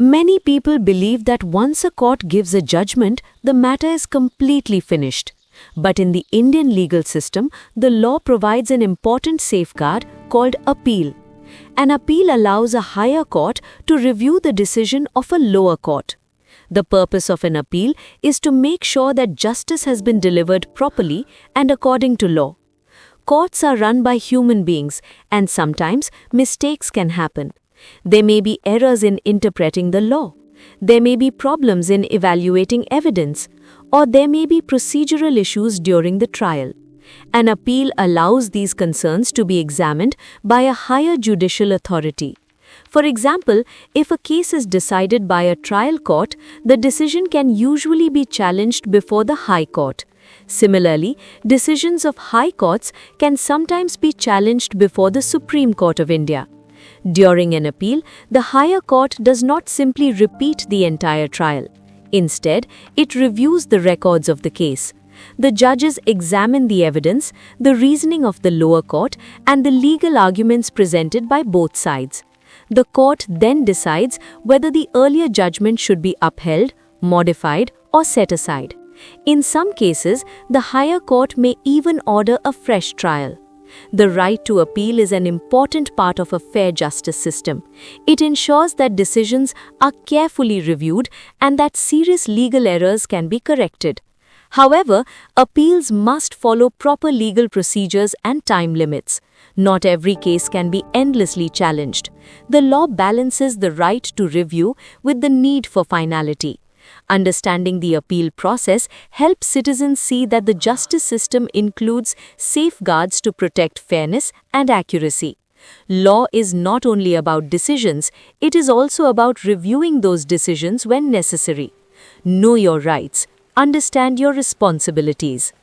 Many people believe that once a court gives a judgment, the matter is completely finished. But in the Indian legal system, the law provides an important safeguard called appeal. An appeal allows a higher court to review the decision of a lower court. The purpose of an appeal is to make sure that justice has been delivered properly and according to law. Courts are run by human beings, and sometimes mistakes can happen. There may be errors in interpreting the law. There may be problems in evaluating evidence, or there may be procedural issues during the trial. An appeal allows these concerns to be examined by a higher judicial authority. For example, if a case is decided by a trial court, the decision can usually be challenged before the High Court. Similarly, decisions of high courts can sometimes be challenged before the Supreme Court of India. During an appeal, the higher court does not simply repeat the entire trial. Instead, it reviews the records of the case. The judges examine the evidence, the reasoning of the lower court, and the legal arguments presented by both sides. The court then decides whether the earlier judgment should be upheld, modified, or set aside. In some cases, the higher court may even order a fresh trial. The right to appeal is an important part of a fair justice system. It ensures that decisions are carefully reviewed and that serious legal errors can be corrected. However, appeals must follow proper legal procedures and time limits. Not every case can be endlessly challenged. The law balances the right to review with the need for finality. Understanding the appeal process helps citizens see that the justice system includes safeguards to protect fairness and accuracy. Law is not only about decisions, it is also about reviewing those decisions when necessary. Know your rights. Understand your responsibilities.